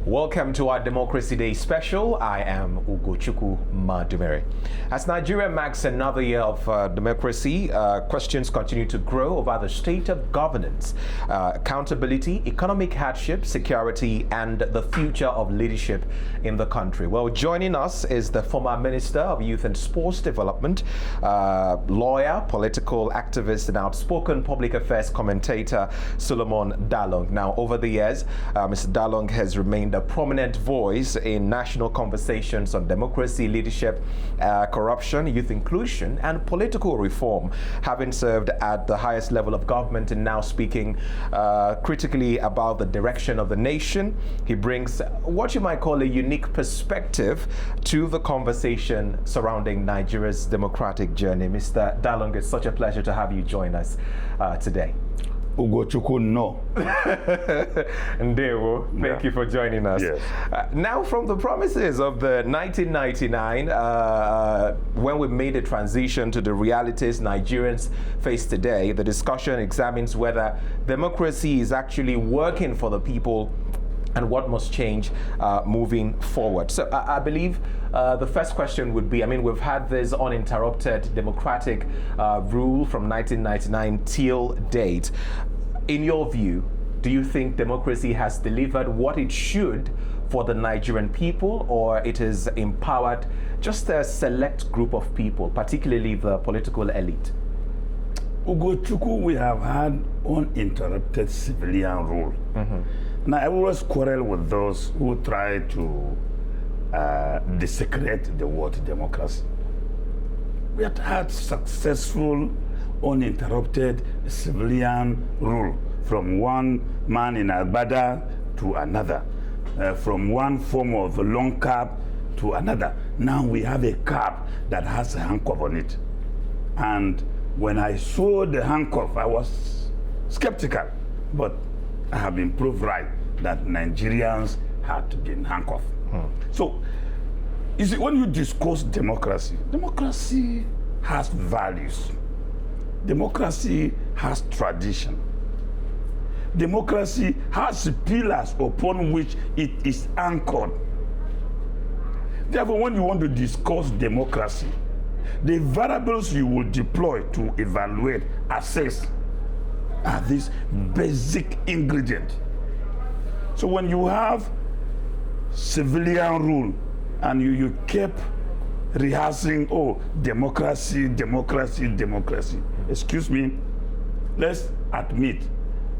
Welcome to our Democracy Day special. I am Ugochukwu Madumere. As Nigeria marks another year of democracy, questions continue to grow over the state of governance, accountability, economic hardship, security, and the future of leadership in the country. Well, joining us is the former Minister of Youth and Sports Development, lawyer, political activist, and outspoken public affairs commentator, Solomon Dalung. Now, over the years, Mr. Dalung has remained a prominent voice in national conversations on democracy, leadership, corruption, youth inclusion, and political reform, having served at the highest level of government and now speaking critically about the direction of the nation. He brings what you might call a unique perspective to the conversation surrounding Nigeria's democratic journey. Mr. Dalung, it's such a pleasure to have you join us today. Ugochukwu, no. Ndewo, thank you for joining us. Yes. Now, from the promises of the 1999, when we made a transition to the realities Nigerians face today, the discussion examines whether democracy is actually working for the people and what must change moving forward. So I believe the first question would be, we've had this uninterrupted democratic rule from 1999 till date. In your view, do you think democracy has delivered what it should for the Nigerian people, or it has empowered just a select group of people, particularly the political elite? Ugochukwu, we have had uninterrupted civilian rule. Now, I always quarrel with those who try to desecrate the word democracy. We have had successful, uninterrupted civilian rule from one man in Albada to another, from one form of long cap to another. Now we have a cap that has a handcuff on it. And when I saw the handcuff, I was skeptical, but I have been proved right that Nigerians had to be handcuffed. So, you see, when you discuss democracy, democracy has values. Democracy has tradition. Democracy has pillars upon which it is anchored. Therefore, when you want to discuss democracy, the variables you will deploy to evaluate, assess, are these basic ingredients. So when you have civilian rule and you kept rehearsing, oh, democracy, democracy, democracy. Excuse me, let's admit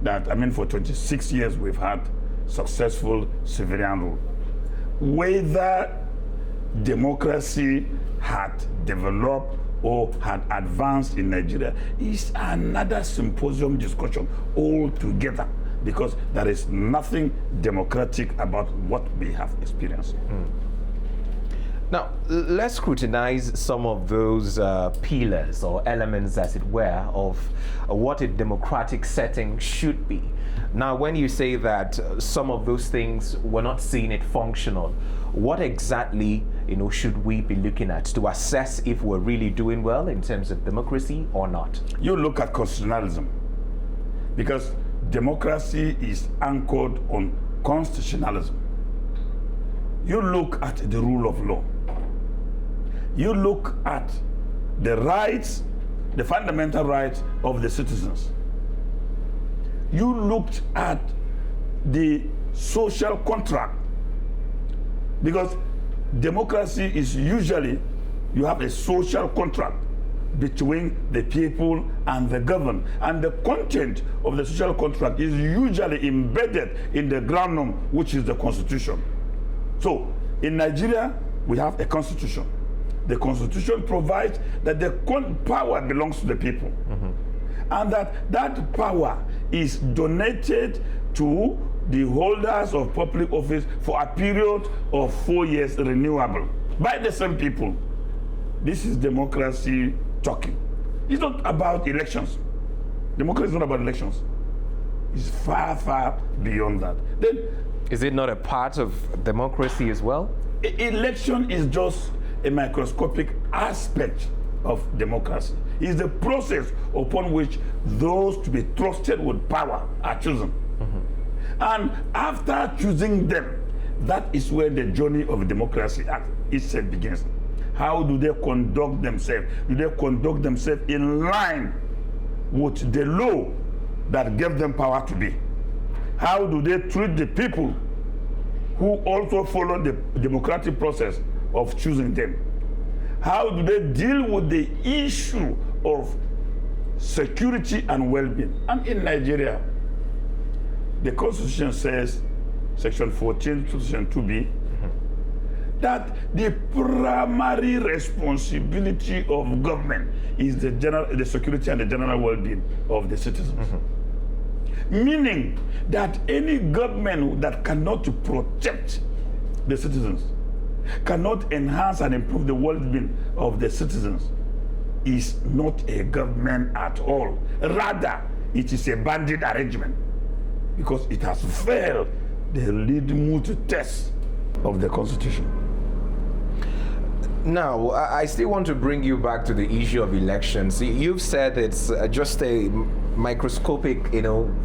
that, for 26 years we've had successful civilian rule. Whether democracy had developed or had advanced in Nigeria is another symposium discussion altogether, because there is nothing democratic about what we have experienced. Now, let's scrutinize some of those pillars or elements, as it were, of what a democratic setting should be. Now, when you say that some of those things were not seeing it functional, what exactly should we be looking at to assess if we're really doing well in terms of democracy or not? You look at constitutionalism, because democracy is anchored on constitutionalism. You look at the rule of law. You look at the rights, the fundamental rights of the citizens. You looked at the social contract, because democracy is usually, you have a social contract between the people and the governed. And the content of the social contract is usually embedded in the ground norm, which is the constitution. So in Nigeria, we have a constitution. The constitution provides that the power belongs to the people. And that power is donated to the holders of public office for a period of 4 years, renewable, by the same people. This is democracy talking. It's not about elections. Democracy is not about elections. It's far, far beyond that. Then, is it not a part of democracy as well? Election is just a microscopic aspect of democracy. It's the process upon which those to be trusted with power are chosen. And after choosing them, That is where the journey of democracy itself begins. How do they conduct themselves? Do they conduct themselves in line with the law that gave them power to be? How do they treat the people who also follow the democratic process of choosing them? How do they deal with the issue of security and well-being? And in Nigeria, the Constitution says, Section 14 to Section 2B, that the primary responsibility of government is the security and the general well-being of the citizens. Meaning that any government that cannot protect the citizens, cannot enhance and improve the well-being of the citizens, is not a government at all. Rather, it is a bandit arrangement because it has failed the litmus test of the Constitution. Now, I still want to bring you back to the issue of elections. You've said it's just a microscopic,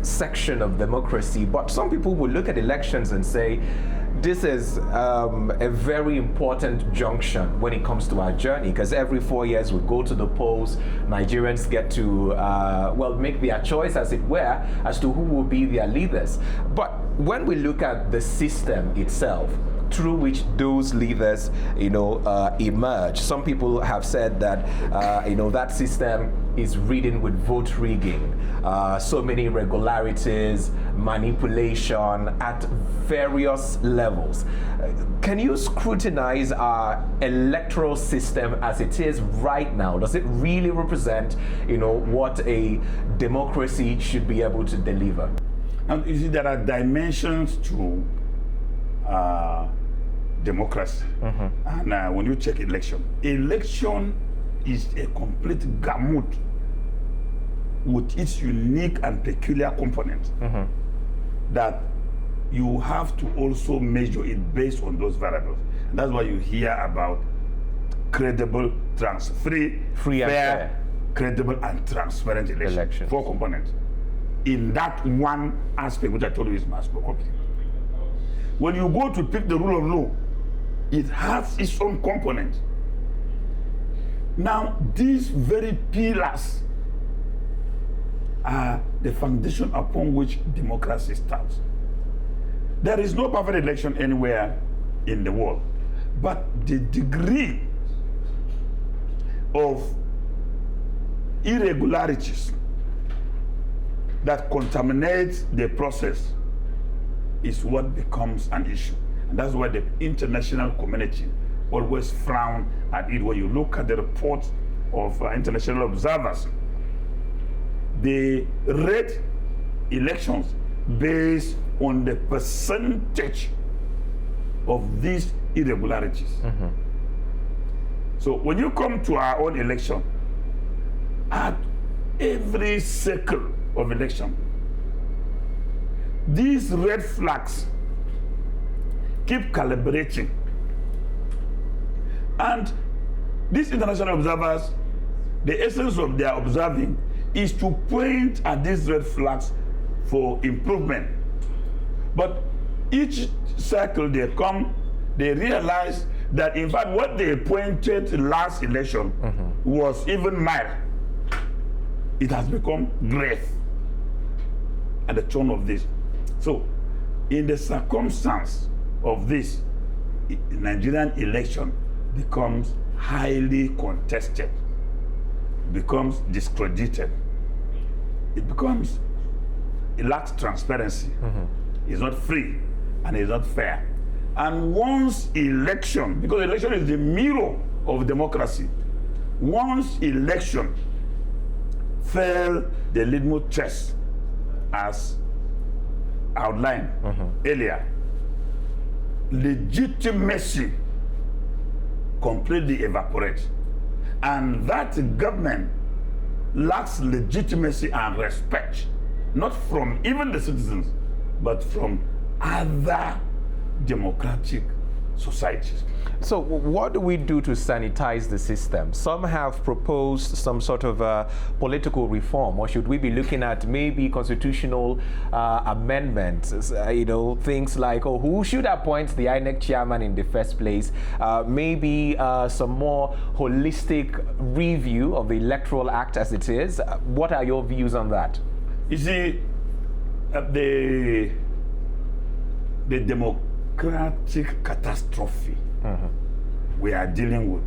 section of democracy, but some people will look at elections and say, this is a very important junction when it comes to our journey, because every 4 years we go to the polls, Nigerians get to, make their choice, as it were, as to who will be their leaders. But when we look at the system itself, through which those leaders, emerge. Some people have said that, that system is ridden with vote rigging, so many irregularities, manipulation at various levels. Can you scrutinize our electoral system as it is right now? Does it really represent, what a democracy should be able to deliver? And you see, there are dimensions to democracy. And when you check election is a complete gamut with its unique and peculiar components that you have to also measure it based on those variables. And that's why you hear about credible, free, fair, credible, and transparent election. 4 components. In that one aspect, which I told you is macroscopic. When you go to pick the rule of law, it has its own component. Now, these very pillars are the foundation upon which democracy stands. There is no perfect election anywhere in the world, but the degree of irregularities that contaminates the process is what becomes an issue. And that's why the international community always frown at it. When you look at the reports of international observers, they rate elections based on the percentage of these irregularities. So when you come to our own election, at every cycle of election, these red flags keep calibrating. And these international observers, the essence of their observing is to point at these red flags for improvement. But each cycle they come, they realize that in fact what they pointed last election was even mild. It has become great at the tone of this. So in the circumstance of this, the Nigerian election becomes highly contested, becomes discredited. It lacks transparency. It's not free and it's not fair. And once election, because election is the mirror of democracy, once election fail the litmus test as outlined earlier, legitimacy completely evaporates. And that government lacks legitimacy and respect, not from even the citizens, but from other democratic societies. So what do we do to sanitize the system? Some have proposed some sort of political reform, or should we be looking at maybe constitutional amendments, things like, who should appoint the INEC chairman in the first place, maybe some more holistic review of the Electoral Act as it is. What are your views on that? You see, the democratic catastrophe we are dealing with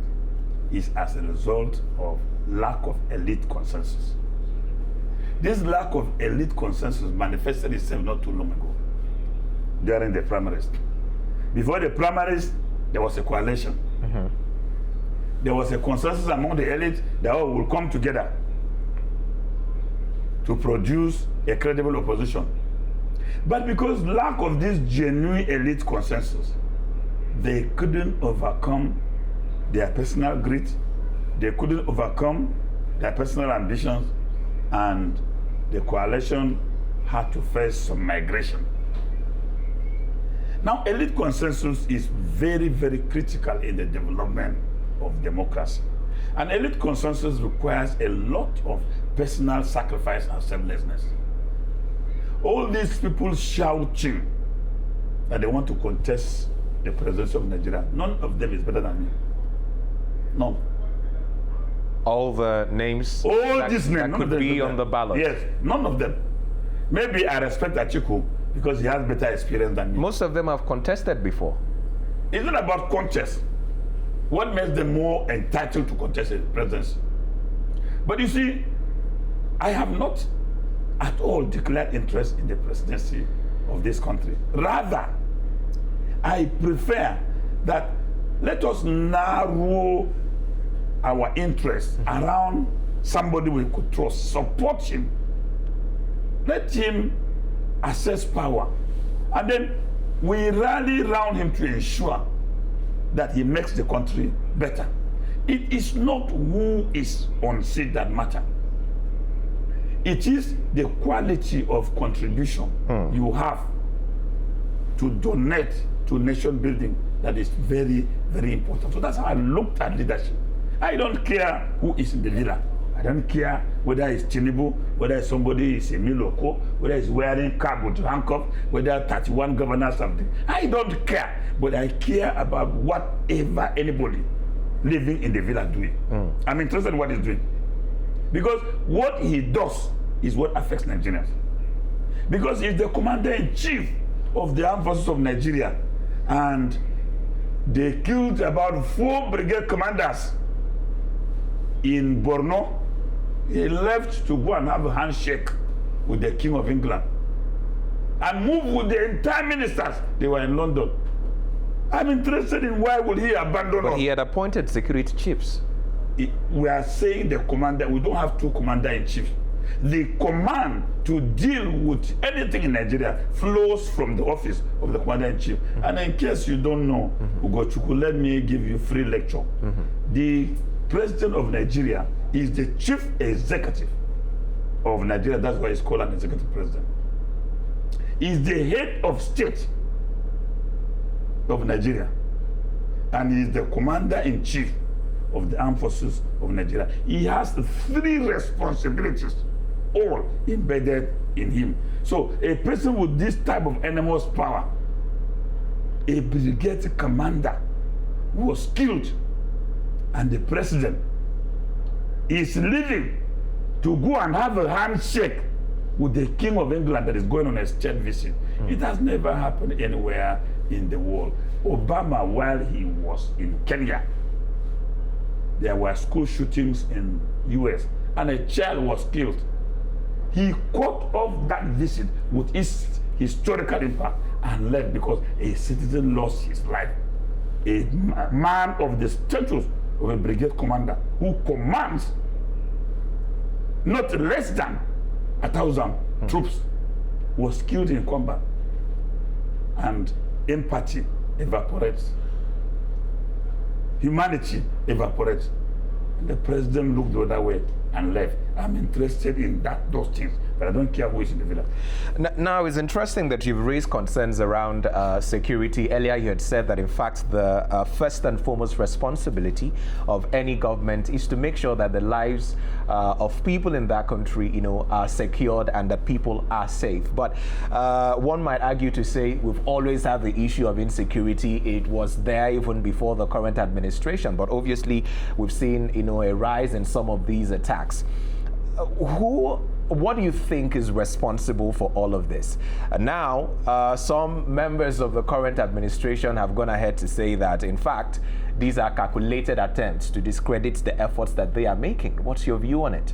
is as a result of lack of elite consensus. This lack of elite consensus manifested itself not too long ago during the primaries. Before the primaries, there was a coalition. There was a consensus among the elite that all will come together to produce a credible opposition. But because lack of this genuine elite consensus, they couldn't overcome their personal grit, they couldn't overcome their personal ambitions, and the coalition had to face some migration. Now, elite consensus is very, very critical in the development of democracy. And elite consensus requires a lot of personal sacrifice and selflessness. All these people shouting that they want to contest the presidency of Nigeria, none of them is better than me. None. All the names all these names that could be on the ballot. Yes, none of them. Maybe I respect Atiku because he has better experience than me. Most of them have contested before. It's not about contest. What makes them more entitled to contest the presidency? But you see, I have not at all declared interest in the presidency of this country. Rather, I prefer that let us narrow our interest around somebody we could trust, support him, let him assess power, and then we rally around him to ensure that he makes the country better. It is not who is on seat that matter. It is the quality of contribution you have to donate to nation building that is very, very important. So that's how I looked at leadership. I don't care who is in the leader. I don't care whether it's Tinubu, whether somebody is Emil Oko, whether he's wearing cap with handcuff, whether 31 governors something. I don't care, but I care about whatever anybody living in the villa doing. I'm interested in what he's doing. Because what he does is what affects Nigerians. Because he's the commander-in-chief of the armed forces of Nigeria, and they killed about 4 brigade commanders in Borno. He left to go and have a handshake with the King of England and move with the entire ministers. They were in London. I'm interested in why would he abandon us? But he had appointed security chiefs. We are saying the commander, we don't have 2 commander-in-chiefs. The command to deal with anything in Nigeria flows from the office of the commander-in-chief. And in case you don't know, Ugochukwu, let me give you free lecture. The president of Nigeria is the chief executive of Nigeria. That's why he's called an executive president. He's the head of state of Nigeria. And he's the commander-in-chief of the armed forces of Nigeria. He has 3 responsibilities, all embedded in him. So a person with this type of enormous power, a brigade commander was killed, and the president is leaving to go and have a handshake with the King of England that is going on a state visit. It has never happened anywhere in the world. Obama, while he was in Kenya, there were school shootings in US, and a child was killed. He cut off that visit with its historical impact and left because a citizen lost his life. A man of the status of a brigade commander who commands not less than 1,000 troops was killed in combat, and empathy evaporates. Humanity evaporates. And the president looked the other way and left. I'm interested in those things. but I don't care who is in the villa. Now, it's interesting that you've raised concerns around security. Earlier, you had said that, in fact, the first and foremost responsibility of any government is to make sure that the lives of people in that country, are secured and that people are safe. But one might argue to say we've always had the issue of insecurity. It was there even before the current administration. But obviously, we've seen, a rise in some of these attacks. What do you think is responsible for all of this? Now, some members of the current administration have gone ahead to say that, in fact, these are calculated attempts to discredit the efforts that they are making. What's your view on it?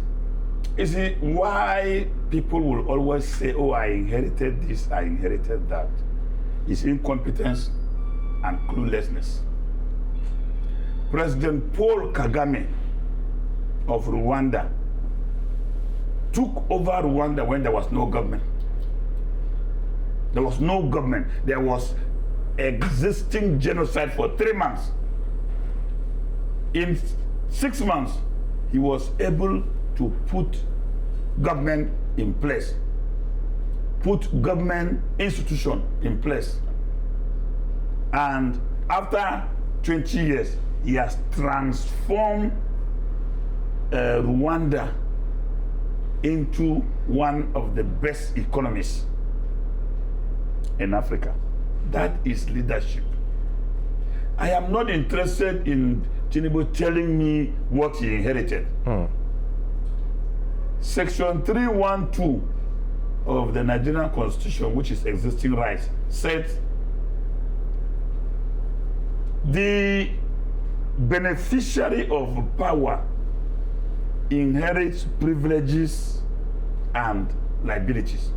You see, why people will always say, oh, I inherited this, I inherited that, is incompetence and cluelessness. President Paul Kagame of Rwanda took over Rwanda when there was no government. There was no government. There was existing genocide for 3 months. In 6 months, he was able to put government in place, put government institution in place. And after 20 years, he has transformed Rwanda into one of the best economies in Africa. That is leadership. I am not interested in Tinubu telling me what he inherited. Section 312 of the Nigerian Constitution, which is existing rights, says the beneficiary of power inherits privileges and liabilities.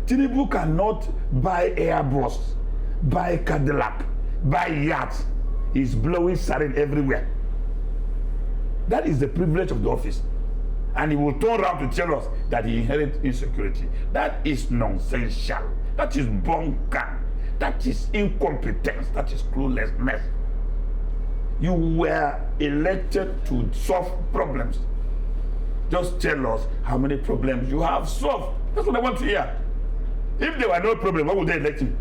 Tinubu cannot buy Airbus, buy Cadillac, buy yachts. He's blowing sarin everywhere. That is the privilege of the office. And he will turn around to tell us that he inherits insecurity. That is nonsensical. That is bunker. That is incompetence. That is cluelessness. You were elected to solve problems. Just tell us how many problems you have solved. That's what I want to hear. If there were no problem, why would they elect him?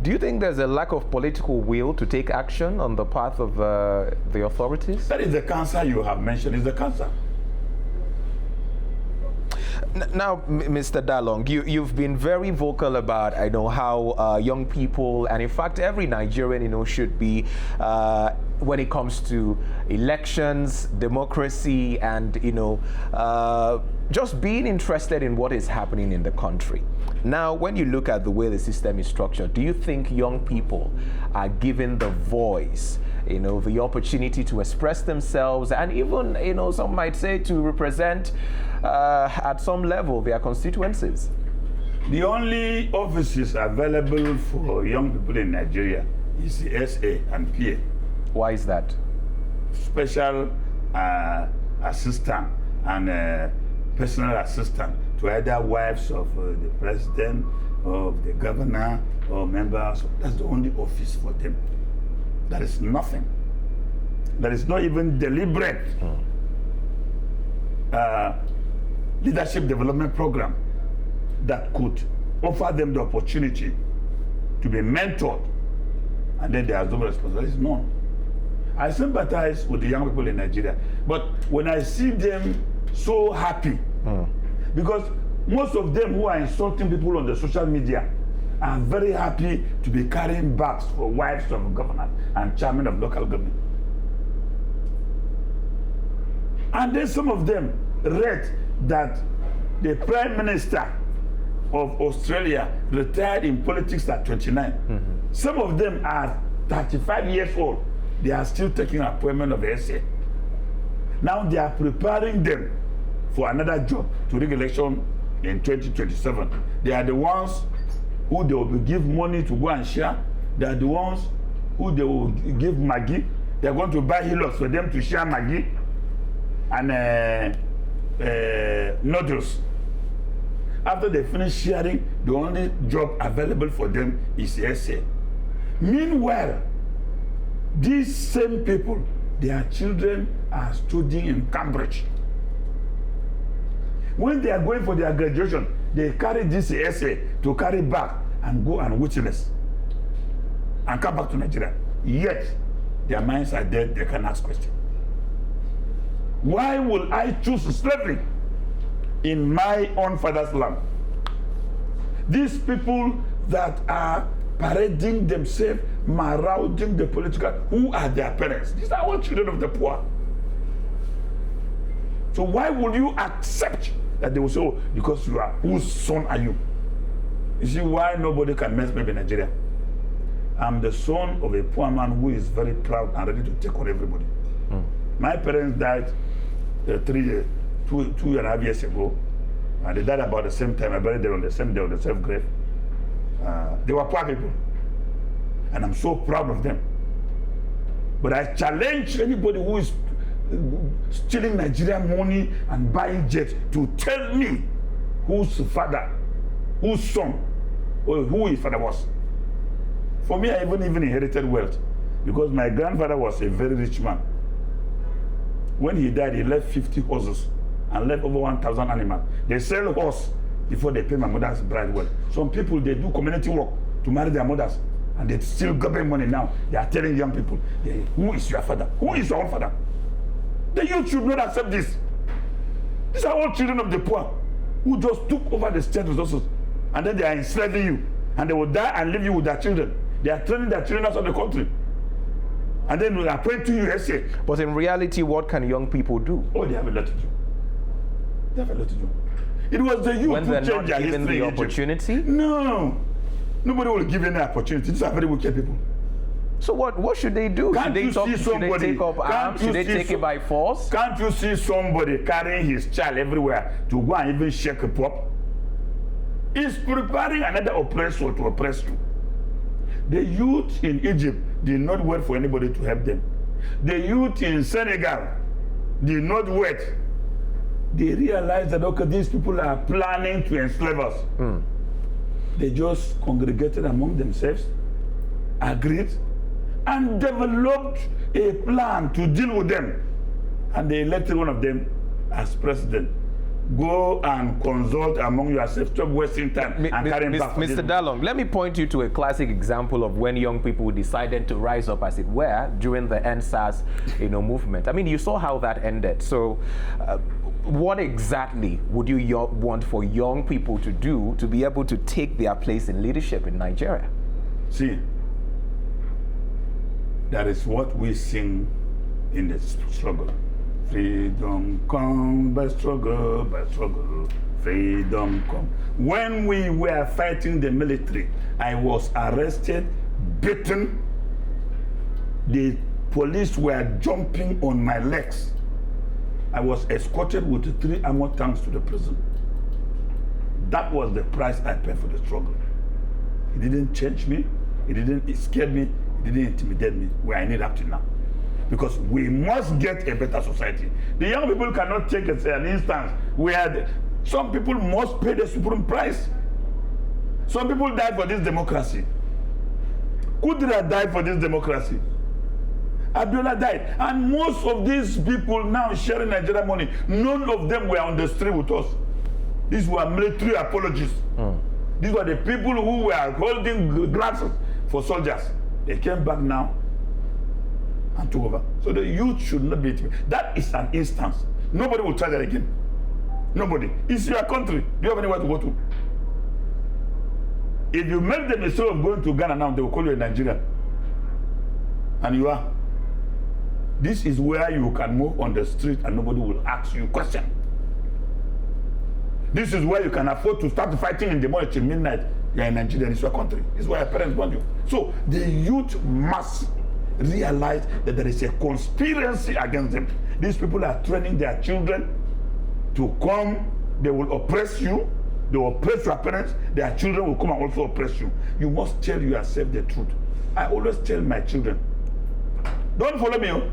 Do you think there's a lack of political will to take action on the part of the authorities? That is the cancer you have mentioned, is the cancer. Now, Mr. Dalung, you've been very vocal about, how young people, and in fact every Nigerian, should be, when it comes to elections, democracy, and, just being interested in what is happening in the country. Now, when you look at the way the system is structured, do you think young people are given the voice, the opportunity to express themselves, and even, some might say to represent at some level their constituencies? The only offices available for young people in Nigeria is the SA and PA. Why is that? Special assistant and personal assistant to either wives of the president, of the governor, or members. That's the only office for them. That is nothing. That is not even deliberate leadership development program that could offer them the opportunity to be mentored, and then there is no responsibility. None. I sympathize with the young people in Nigeria, but when I see them so happy, because most of them who are insulting people on the social media are very happy to be carrying bags for wives of governors and chairmen of local government. And then some of them read that the Prime Minister of Australia retired in politics at 29. Some of them are 35 years old. They are still taking appointment of SA. Now they are preparing them for another job to rig election in 2027. They are the ones who they will give money to go and share. They are the ones who they will give Maggi. They are going to buy Hilux for them to share Maggi and noodles. After they finish sharing, the only job available for them is SA. Meanwhile, these same people, their children are studying in Cambridge. When they are going for their graduation, they carry this essay to carry back and go and witness and come back to Nigeria. Yet, their minds are dead, they can ask questions. Why will I choose slavery in my own father's land? These people that are parading themselves, marauding the political, who are their parents? These are all children of the poor. So why will you accept that they will say, oh, because you are, whose son are you? You see why nobody can mess me in Nigeria? I'm the son of a poor man who is very proud and ready to take on everybody. My parents died 2.5 years ago. And they died about the same time. I buried them on the same day on the same grave. They were poor people. And I'm so proud of them. But I challenge anybody who is stealing Nigerian money and buying jets to tell me whose father, whose son, or who his father was. For me, I even inherited wealth because my grandfather was a very rich man. When he died, he left 50 horses and left over 1,000 animals. They sell horse before they pay my mother's bride well. Some people, they do community work to marry their mothers and they still government money now. They are telling young people, who is your father? Who is your own father? The youth should not accept this. These are all children of the poor who just took over the state resources and then they are enslaving you and they will die and leave you with their children. They are training their children outside the country. And then we are appointing you essay. But in reality, what can young people do? Oh, they have a lot to do. They have a lot to do. It was the youth when who they're changed not their given history the in Egypt. opportunity? No. Nobody will give any opportunity. These are very wicked people. So what should they do? Should they take up arms? Should they take it by force? Can't you see somebody carrying his child everywhere to go and even shake a pop? He's preparing another oppressor to oppress you. The youth in Egypt did not wait for anybody to help them. The youth in Senegal did not wait. They realized that, okay, these people are planning to enslave us. They just congregated among themselves, agreed, and developed a plan to deal with them. And they elected one of them as president. Go and consult among yourselves, stop wasting time and carrying back. Mr. Dalung, let me point you to a classic example of when young people decided to rise up, as it were, during the NSAS movement. I mean, you saw how that ended. So what exactly would you want for young people to do to be able to take their place in leadership in Nigeria? See, that is what we sing in the struggle. Freedom comes by struggle, freedom comes. When we were fighting the military, I was arrested, beaten. The police were jumping on my legs. I was escorted with 3 armored tanks to the prison. That was the price I paid for the struggle. It didn't change me, it scared me, it didn't intimidate me where I need up to now. Because we must get a better society. The young people cannot take an instance where some people must pay the supreme price. Some people died for this democracy. Kudra died for this democracy. Abdullah died. And most of these people now sharing Nigeria money, none of them were on the street with us. These were military apologists. These were the people who were holding glasses for soldiers. They came back now and took over. So the youth should not be. That is an instance. Nobody will try that again. Nobody. It's your country. Do you have anywhere to go to? If you make the mistake of going to Ghana now, they will call you a Nigerian. And you are. This is where you can move on the street and nobody will ask you a question. This is where you can afford to start fighting in the morning till midnight. You are in Nigeria, it's your country. This is where your parents want you. So the youth must realize that there is a conspiracy against them. These people are training their children to come, they will oppress you, they will oppress your parents, their children will come and also oppress you. You must tell yourself the truth. I always tell my children, don't follow me.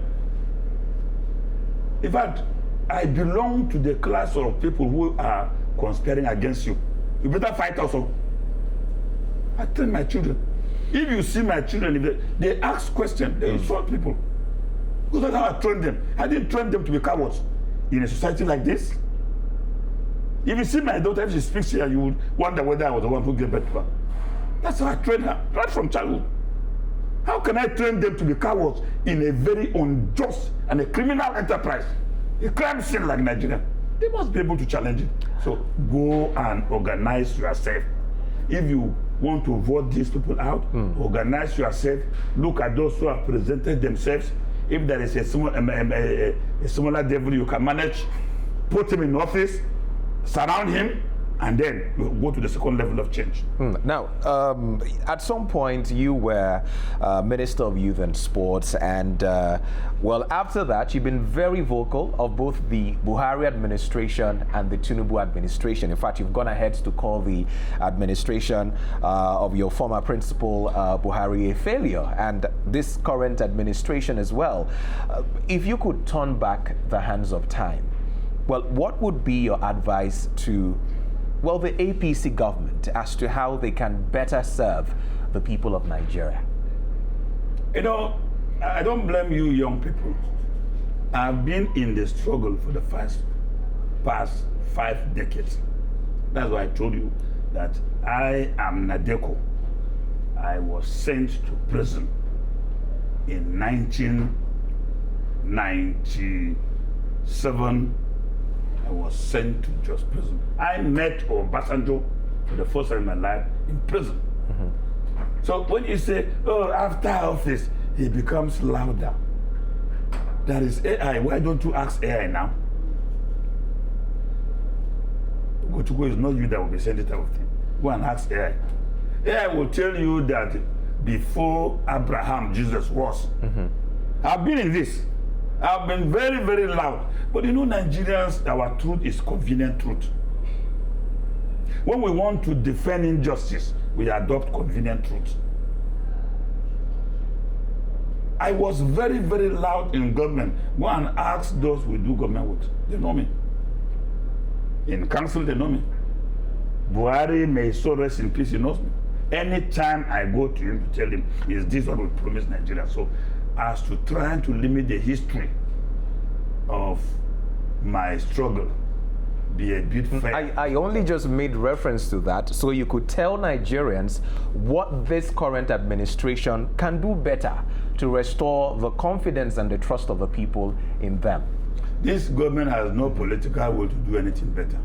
In fact, I belong to the class of people who are conspiring against you. You better fight also. I tell my children, if you see my children, if they ask questions, they insult people. Because that's how I trained them. I didn't train them to be cowards. In a society like this, If you see my daughter, if she speaks here, you would wonder whether I was the one who gave birth to her. That's how I trained her, right from childhood. How can I train them to be cowards in a very unjust and a criminal enterprise, a crime scene like Nigeria? They must be able to challenge it. So go and organize yourself. If you want to vote these people out, organize yourself. Look at those who have presented themselves. If there is a smaller devil you can manage, put him in office, surround him, and then we'll go to the second level of change. Now, at some point, you were Minister of Youth and Sports, and well, after that, you've been very vocal of both the Buhari administration and the Tinubu administration. In fact, you've gone ahead to call the administration of your former principal, Buhari, a failure, and this current administration as well. If you could turn back the hands of time, well, what would be your advice to the APC government as to how they can better serve the people of Nigeria? You know, I don't blame you young people. I've been in the struggle for the past 5 decades. That's why I told you that I am Nadeko. I was sent to prison in 1997. I was sent to just prison. I met Obasanjo for the first time in my life in prison. So when you say, oh, after office, he becomes louder. That is AI. Why don't you ask AI now? Go to go is not you that will be sending it out. Go and ask AI. AI will tell you that before Abraham, Jesus was. I've been in this. I've been very, very loud. But you know, Nigerians, our truth is convenient truth. When we want to defend injustice, we adopt convenient truth. I was very, very loud in government. Go and ask those we do government with. They know me. In council, they know me. Buhari, may his soul rest in peace, he knows me. Anytime I go to him to tell him, is this what we promise Nigeria? So, as to trying to limit the history of my struggle, be a bit fair. I only just made reference to that so you could tell Nigerians what this current administration can do better to restore the confidence and the trust of the people in them. This government has no political will to do anything better.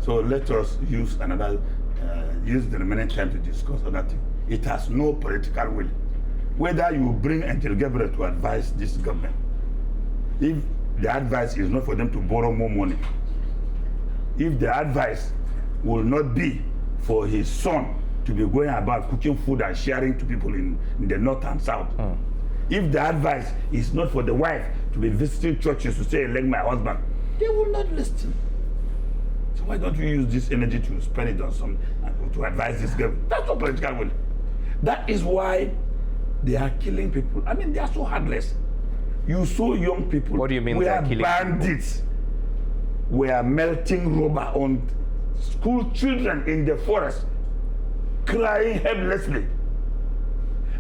So let us use the remaining time to discuss other things. It has no political will. Whether you bring Angel Gabriel to advise this government, if the advice is not for them to borrow more money, if the advice will not be for his son to be going about cooking food and sharing to people in the north and south, if the advice is not for the wife to be visiting churches to say, like my husband, they will not listen. So why don't you use this energy to spend it on to advise this government? That's not political will. That is why they are killing people. I mean, they are so heartless. You saw young people. What do you mean they are killing bandits were melting rubber on school children in the forest, crying helplessly.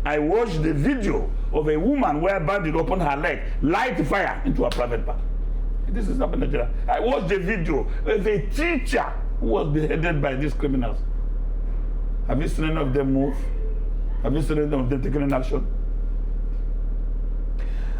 I watched the video of a woman where bandit opened her leg, light fire into a private park. This is happening in Nigeria. I watched the video of a teacher who was beheaded by these criminals. Have you seen any of them move? Have you seen any of them taking an action?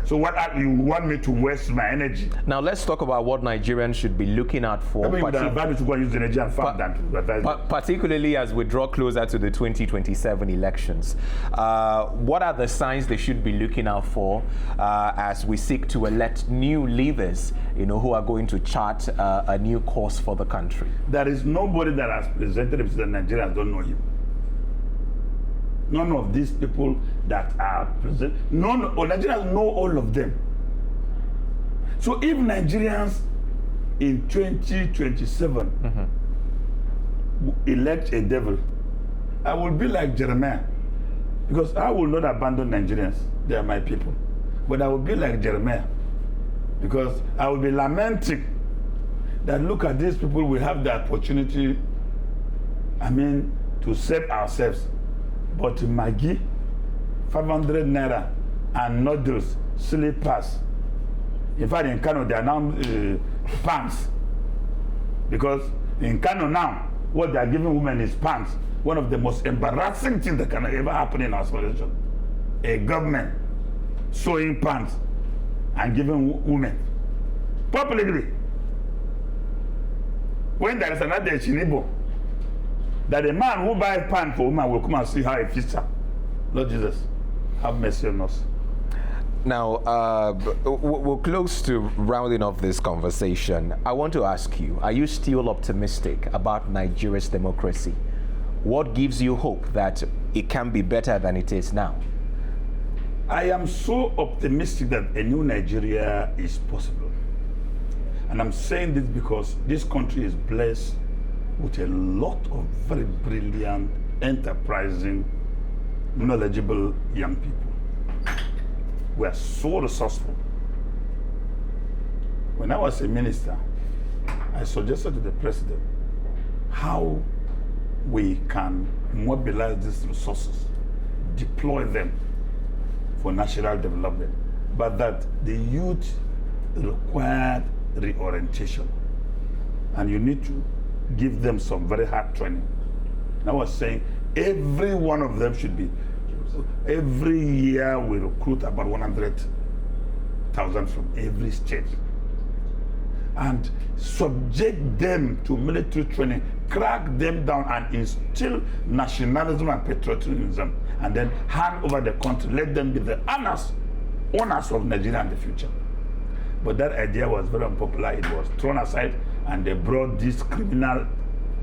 So what you want me to waste my energy? Now let's talk about what Nigerians should be looking out for. I would advise me to go and use the energy and farm than to advise particularly as we draw closer to the 2027 elections. What are the signs they should be looking out for as we seek to elect new leaders, who are going to chart a new course for the country? There is nobody that has presented himself that Nigerians don't know him. None of these people that are present, Nigerians know all of them. So if Nigerians in 2027 elect a devil, I will be like Jeremiah, because I will not abandon Nigerians. They are my people. But I will be like Jeremiah, because I will be lamenting that look at these people, we have the opportunity, to save ourselves. But Maggi, 500 naira, and noodles, slippers. In fact, in Kano, they are now pants. Because In Kano now, what they are giving women is pants. One of the most embarrassing things that can ever happen in our civilization. A government sewing pants and giving women publicly. When there is another Chinibo, that a man who buys pants for woman will come and see how it fits her. Lord Jesus, have mercy on us. Now, we're close to rounding off this conversation. I want to ask you, are you still optimistic about Nigeria's democracy? What gives you hope that it can be better than it is now? I am so optimistic that a new Nigeria is possible. And I'm saying this because this country is blessed with a lot of very brilliant, enterprising, knowledgeable young people. We are so resourceful. When I was a minister, I suggested to the president how we can mobilize these resources, deploy them for national development, but that the youth required reorientation. And you need to give them some very hard training. And I was saying every one of them should be, every year we recruit about 100,000 from every state and subject them to military training, crack them down and instill nationalism and patriotism, and then hand over the country, let them be the owners of Nigeria in the future. But that idea was very unpopular. It was thrown aside, and they brought this criminal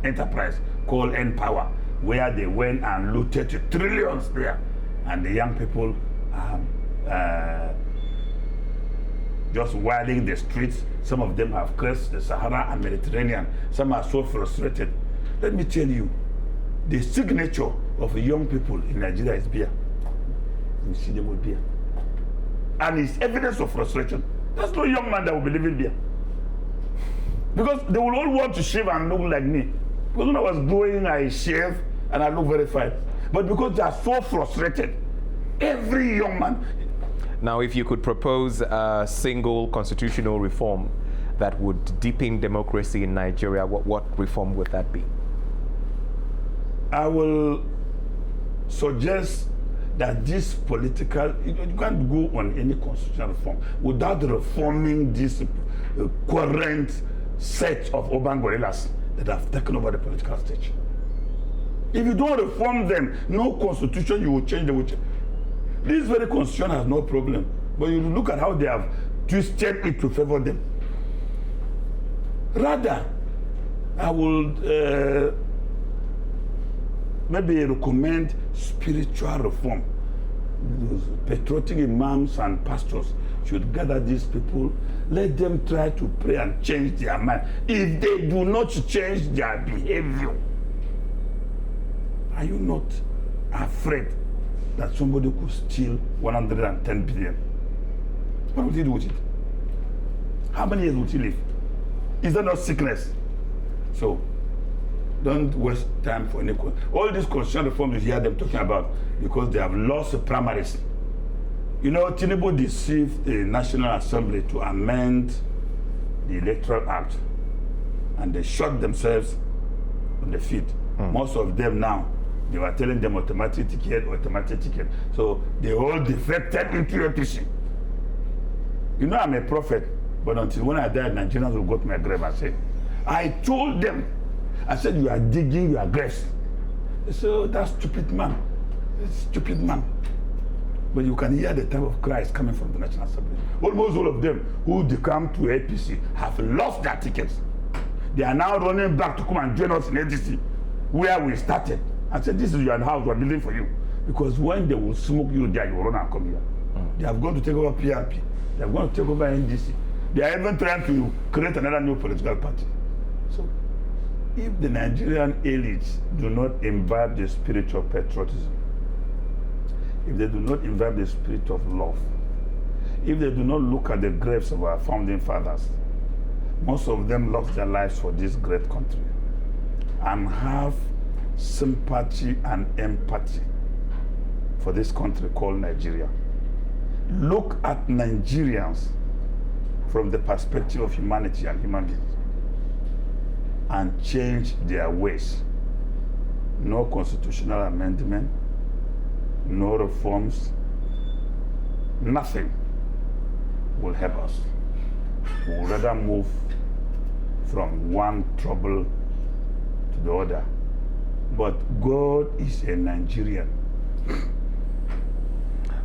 enterprise called N-Power, where they went and looted trillions there. And the young people just wilding the streets. Some of them have crossed the Sahara and Mediterranean. Some are so frustrated. Let me tell you, the signature of young people in Nigeria is beer. You see them with beer. And it's evidence of frustration. There's no young man that will believe in beer. Because they will all want to shave and look like me. Because when I was growing, I shaved and I look very fine. But because they are so frustrated, every young man. Now, if you could propose a single constitutional reform that would deepen democracy in Nigeria, what reform would that be? I will suggest that this political, you can't go on any constitutional reform without reforming this current set of urban gorillas that have taken over the political stage. If you don't reform them, no constitution you will change them. This very constitution has no problem, but you look at how they have twisted it to favor them. Rather, I will maybe recommend spiritual reform. Those patriotic imams and pastors should gather these people, let them try to pray and change their mind. If they do not change their behavior, are you not afraid that somebody could steal 110 billion? What would he do with it? How many years would he live? Is that not sickness? So, don't waste time for any. All these constitutional reforms you hear them talking about because they have lost the primaries. You know, Tinubu deceived the National Assembly to amend the Electoral Act, and they shot themselves on the feet. Most of them now, they were telling them automatic ticket. So they all defected into APC. You know, I'm a prophet, but until when I die, Nigerians will go to my grave and say, I told them, I said, you are digging your graves. They said, oh, that stupid man. Stupid man. But you can hear the type of cries coming from the National Assembly. Almost all of them who come to APC have lost their tickets. They are now running back to come and join us in ADC, where we started. I said, this is your house, we're building for you. Because when they will smoke you there, you will run and come here. They have gone to take over PRP. They are going to take over NDC. They are even trying to create another new political party. So, if the Nigerian elites do not imbibe the spirit of patriotism, if they do not imbibe the spirit of love, if they do not look at the graves of our founding fathers, most of them lost their lives for this great country, and have sympathy and empathy for this country called Nigeria. Look at Nigerians from the perspective of humanity and human beings, and change their ways. No constitutional amendment, no reforms, nothing will help us. We would rather move from one trouble to the other. But God is a Nigerian.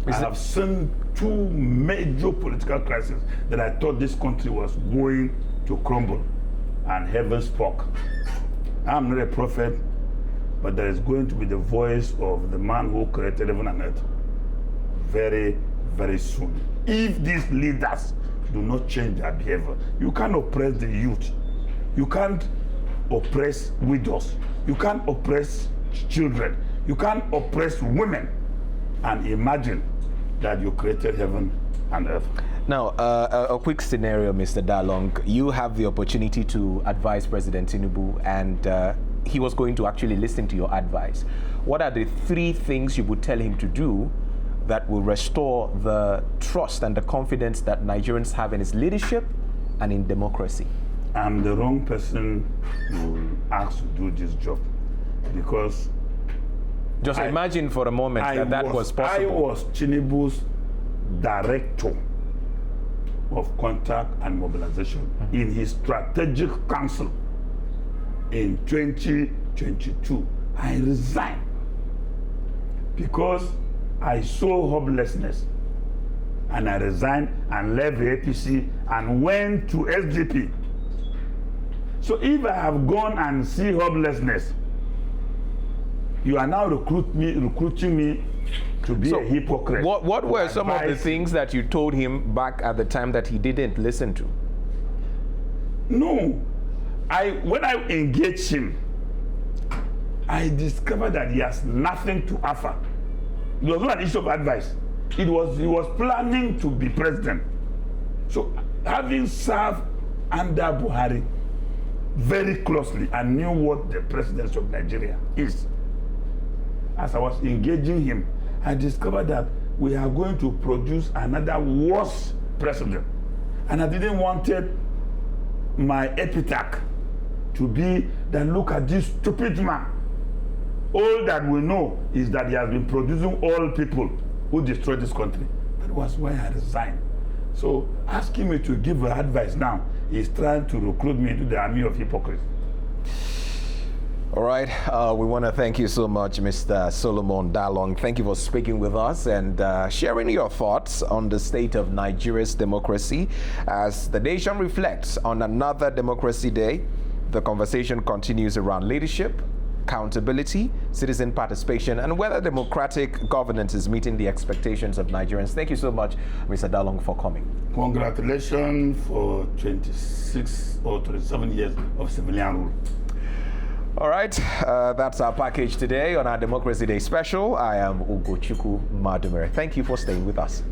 I have seen two major political crises that I thought this country was going to crumble, and heaven spoke. I'm not a prophet, but there is going to be the voice of the man who created heaven and earth very, very soon. If these leaders do not change their behavior, you can't oppress the youth. You can't oppress widows. You can't oppress children. You can't oppress women and imagine that you created heaven and earth. Now, a quick scenario, Mr. Dalung. You have the opportunity to advise President Tinubu, and he was going to actually listen to your advice. What are the 3 things you would tell him to do that will restore the trust and the confidence that Nigerians have in his leadership and in democracy? I'm the wrong person to ask to do this job, because just imagine for a moment that was possible. I was Tinubu's director of contact and mobilization in his strategic council in 2022. I resigned because I saw hopelessness, and I resigned and left the APC and went to SDP. So if I have gone and see hopelessness, you are now recruiting me to be a hypocrite. What were some of the things that you told him back at the time that he didn't listen to? No. When I engaged him, I discovered that he has nothing to offer. It was not an issue of advice. He was planning to be president. So having served under Buhari very closely and knew what the presidency of Nigeria is, as I was engaging him, I discovered that we are going to produce another worse president. And I didn't want my epitaph to be that, look at this stupid man. All that we know is that he has been producing all people who destroyed this country. That was why I resigned. So asking me to give advice now is trying to recruit me into the army of hypocrites. All right, we want to thank you so much, Mr. Solomon Dalung. Thank you for speaking with us and sharing your thoughts on the state of Nigeria's democracy. As the nation reflects on another Democracy Day, the conversation continues around leadership, accountability, citizen participation, and whether democratic governance is meeting the expectations of Nigerians. Thank you so much, Mr. Dalung, for coming. Congratulations for 26 or 27 years of civilian rule. All right, that's our package today on our Democracy Day special. I am Ugochukwu Madumere. Thank you for staying with us.